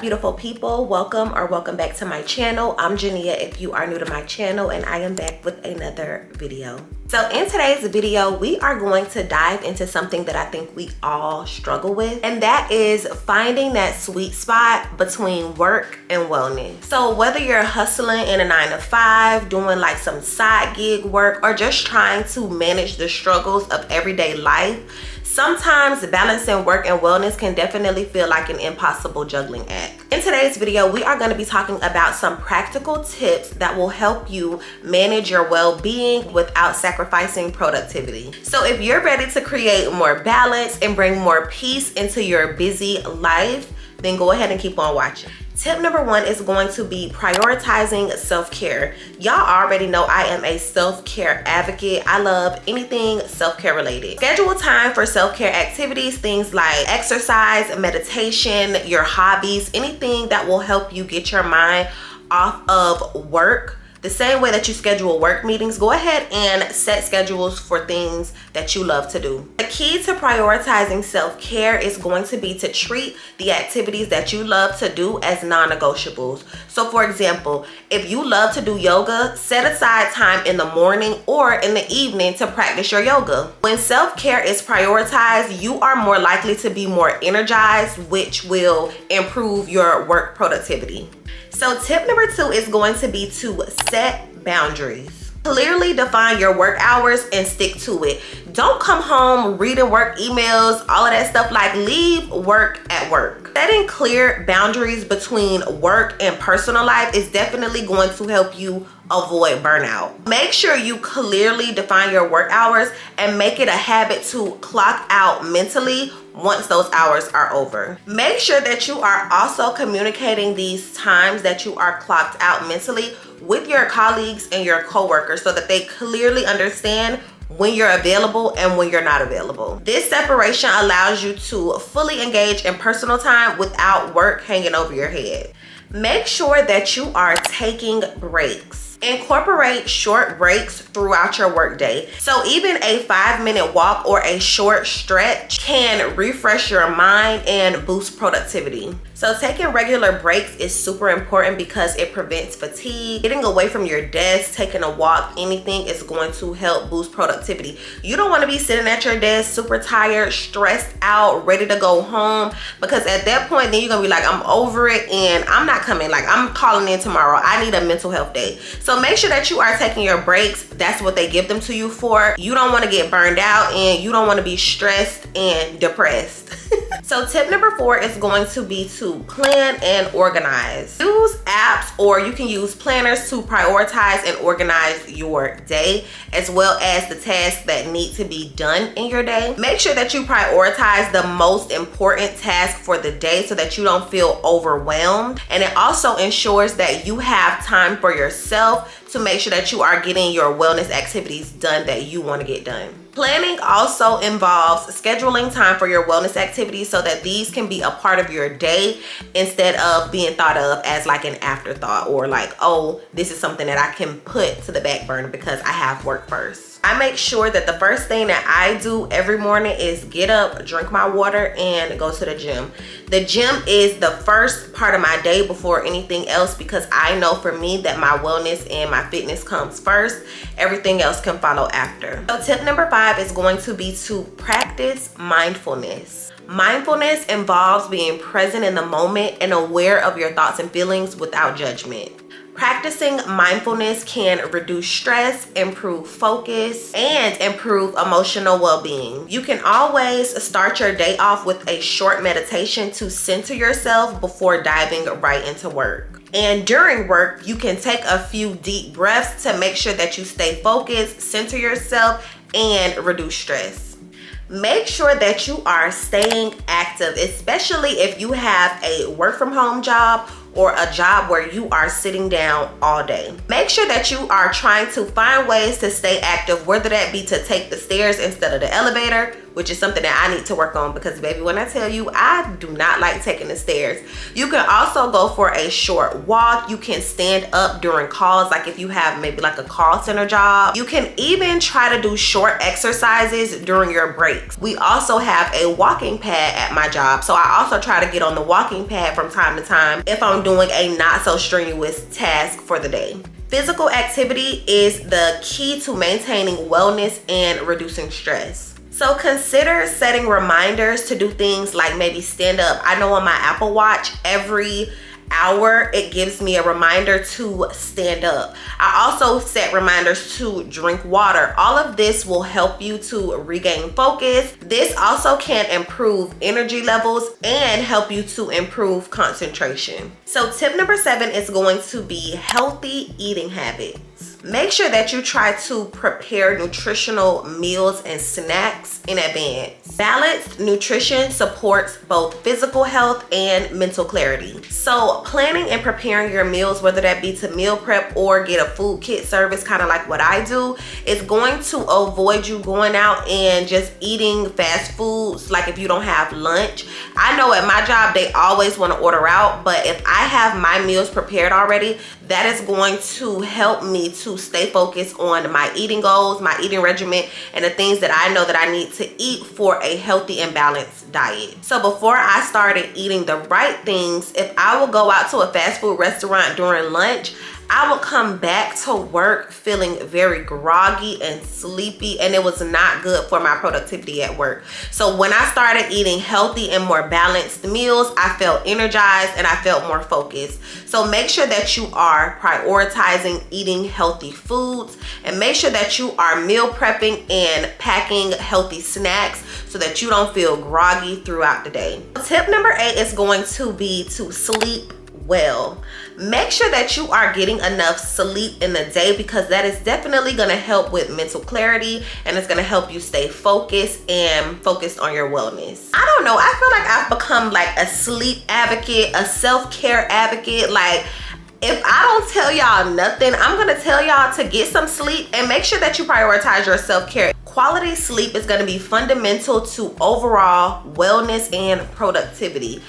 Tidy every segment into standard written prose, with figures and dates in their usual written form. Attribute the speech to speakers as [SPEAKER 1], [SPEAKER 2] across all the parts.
[SPEAKER 1] beautiful people? Welcome back to my channel. I'm Genia if you are new to my channel, and I am back with another video. So in today's video, we are going to dive into something that I think we all struggle with, and that is finding that sweet spot between work and wellness. So whether you're hustling in a 9-to-5, doing like some side gig work, or just trying to manage the struggles of everyday life, sometimes balancing work and wellness can definitely feel like an impossible juggling act. In today's video, we are going to be talking about some practical tips that will help you manage your well-being without sacrificing productivity. So if you're ready to create more balance and bring more peace into your busy life, then go ahead and keep on watching. Tip number 1 is going to be prioritizing self-care. Y'all already know I am a self-care advocate. I love anything self-care related. Schedule time for self-care activities, things like exercise, meditation, your hobbies, anything that will help you get your mind off of work. The same way that you schedule work meetings, go ahead and set schedules for things that you love to do. The key to prioritizing self-care is going to be to treat the activities that you love to do as non-negotiables. So for example, if you love to do yoga, set aside time in the morning or in the evening to practice your yoga. When self-care is prioritized, you are more likely to be more energized, which will improve your work productivity. So tip number 2 is going to be to set boundaries. Clearly define your work hours and stick to it. Don't come home reading work emails, all of that stuff. Like, leave work at work. Setting clear boundaries between work and personal life is definitely going to help you avoid burnout. Make sure you clearly define your work hours and make it a habit to clock out mentally once those hours are over. Make sure that you are also communicating these times that you are clocked out mentally with your colleagues and your coworkers so that they clearly understand when you're available and when you're not available. This separation allows you to fully engage in personal time without work hanging over your head. Make sure that you are taking breaks. Incorporate short breaks throughout your workday. So even a 5-minute walk or a short stretch can refresh your mind and boost productivity. So taking regular breaks is super important because it prevents fatigue. Getting away from your desk, taking a walk, anything is going to help boost productivity. You don't want to be sitting at your desk super tired, stressed out, ready to go home, because at that point then you're gonna be like, I'm over it and I'm not coming. Like, I'm calling in tomorrow. I need a mental health day. So make sure that you are taking your breaks. That's what they give them to you for. You don't want to get burned out and you don't want to be stressed and depressed. So tip number 4 is going to be to plan and organize. Use apps or you can use planners to prioritize and organize your day, as well as the tasks that need to be done in your day. Make sure that you prioritize the most important task for the day so that you don't feel overwhelmed. And it also ensures that you have time for yourself to make sure that you are getting your wellness activities done that you want to get done. Planning also involves scheduling time for your wellness activities so that these can be a part of your day instead of being thought of as like an afterthought, or like, oh, this is something that I can put to the back burner because I have work first. I make sure that the first thing that I do every morning is get up, drink my water, and go to the gym. The gym is the first part of my day before anything else, because I know for me that my wellness and my fitness comes first. Everything else can follow after. So tip number 5 is going to be to practice mindfulness. Mindfulness involves being present in the moment and aware of your thoughts and feelings without judgment. Practicing mindfulness can reduce stress, improve focus, and improve emotional well-being. You can always start your day off with a short meditation to center yourself before diving right into work. And during work, you can take a few deep breaths to make sure that you stay focused, center yourself, and reduce stress. Make sure that you are staying active, especially if you have a work from home job or a job where you are sitting down all day. Make sure that you are trying to find ways to stay active, whether that be to take the stairs instead of the elevator, which is something that I need to work on because baby, when I tell you, I do not like taking the stairs. You can also go for a short walk. You can stand up during calls, like if you have maybe like a call center job. You can even try to do short exercises during your breaks. We also have a walking pad at my job, so I also try to get on the walking pad from time to time if I'm doing a not so strenuous task for the day. Physical activity is the key to maintaining wellness and reducing stress. So consider setting reminders to do things like maybe stand up. I know on my Apple Watch, every hour it gives me a reminder to stand up. I also set reminders to drink water. All of this will help you to regain focus. This also can improve energy levels and help you to improve concentration. So tip number 7 is going to be healthy eating habits. Make sure that you try to prepare nutritional meals and snacks in advance. Balanced nutrition supports both physical health and mental clarity. So planning and preparing your meals, whether that be to meal prep or get a food kit service, kind of like what I do, is going to avoid you going out and just eating fast foods. Like if you don't have lunch, I know at my job they always want to order out, but if I have my meals prepared already, that is going to help me to stay focused on my eating goals, my eating regimen, and the things that I know that I need to eat for a healthy and balanced diet. So before I started eating the right things, if I will go out to a fast food restaurant during lunch, I would come back to work feeling very groggy and sleepy, and it was not good for my productivity at work. So when I started eating healthy and more balanced meals, I felt energized and I felt more focused. So make sure that you are prioritizing eating healthy foods, and make sure that you are meal prepping and packing healthy snacks so that you don't feel groggy throughout the day. Tip number 8 is going to be to sleep well. Make sure that you are getting enough sleep in the day, because that is definitely going to help with mental clarity, and it's going to help you stay focused and focused on your wellness. I don't know, I feel like I've become like a sleep advocate, a self-care advocate. Like if I don't tell y'all nothing, I'm going to tell y'all to get some sleep and make sure that you prioritize your self-care. Quality sleep is going to be fundamental to overall wellness and productivity.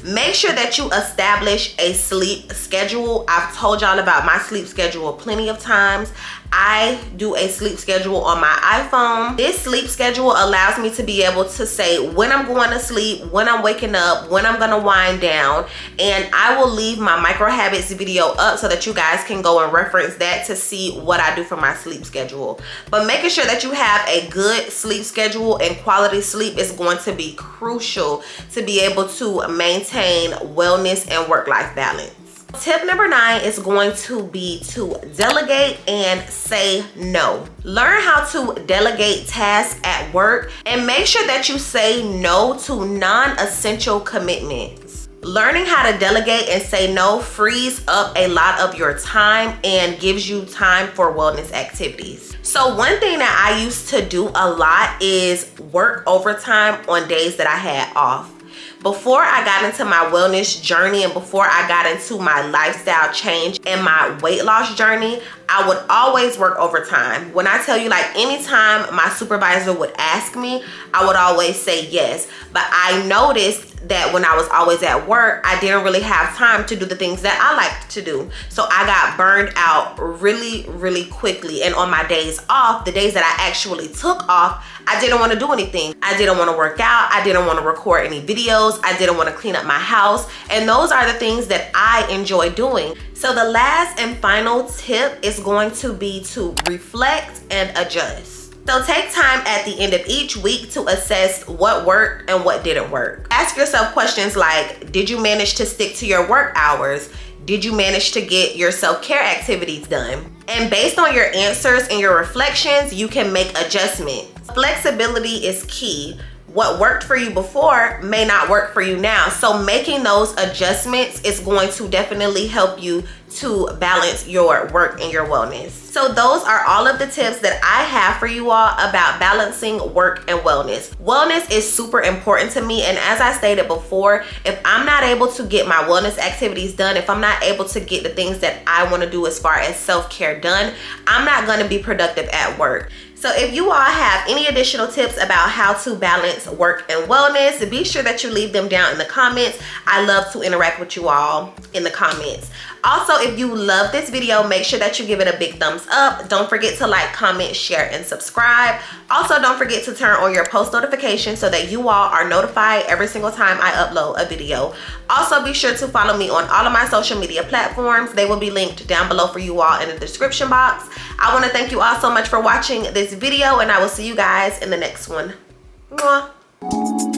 [SPEAKER 1] Make sure that you establish a sleep schedule. I've told y'all about my sleep schedule plenty of times. I do a sleep schedule on my iPhone. This sleep schedule allows me to be able to say when I'm going to sleep, when I'm waking up, when I'm gonna wind down, and I will leave my micro habits video up so that you guys can go and reference that to see what I do for my sleep schedule. But making sure that you have a good sleep schedule and quality sleep is going to be crucial to be able to maintain wellness and work-life balance. Tip number 9 is going to be to delegate and say no. Learn how to delegate tasks at work and make sure that you say no to non-essential commitments. Learning how to delegate and say no frees up a lot of your time and gives you time for wellness activities. So one thing that I used to do a lot is work overtime on days that I had off. Before I got into my wellness journey and before I got into my lifestyle change and my weight loss journey, I would always work overtime. When I tell you, like, anytime my supervisor would ask me, I would always say yes. But I noticed that when I was always at work, I didn't really have time to do the things that I like to do. So I got burned out really, really quickly. And on my days off, the days that I actually took off, I didn't want to do anything. I didn't want to work out. I didn't want to record any videos. I didn't want to clean up my house. And those are the things that I enjoy doing. So the last and final tip is going to be to reflect and adjust. So take time at the end of each week to assess what worked and what didn't work. Ask yourself questions like, did you manage to stick to your work hours? Did you manage to get your self-care activities done? And based on your answers and your reflections, you can make adjustments. Flexibility is key. what worked for you before may not work for you now. So making those adjustments is going to definitely help you to balance your work and your wellness. So those are all of the tips that I have for you all about balancing work and wellness. Wellness is super important to me, and as I stated before, if I'm not able to get my wellness activities done, if I'm not able to get the things that I want to do as far as self-care done, I'm not going to be productive at work. So if you all have any additional tips about how to balance work and wellness, be sure that you leave them down in the comments. I love to interact with you all in the comments. Also, if you love this video, make sure that you give it a big thumbs up. Don't forget to like, comment, share, and subscribe. Also, don't forget to turn on your post notifications so that you all are notified every single time I upload a video. Also, be sure to follow me on all of my social media platforms. They will be linked down below for you all in the description box. I want to thank you all so much for watching this video, and I will see you guys in the next one. Mwah.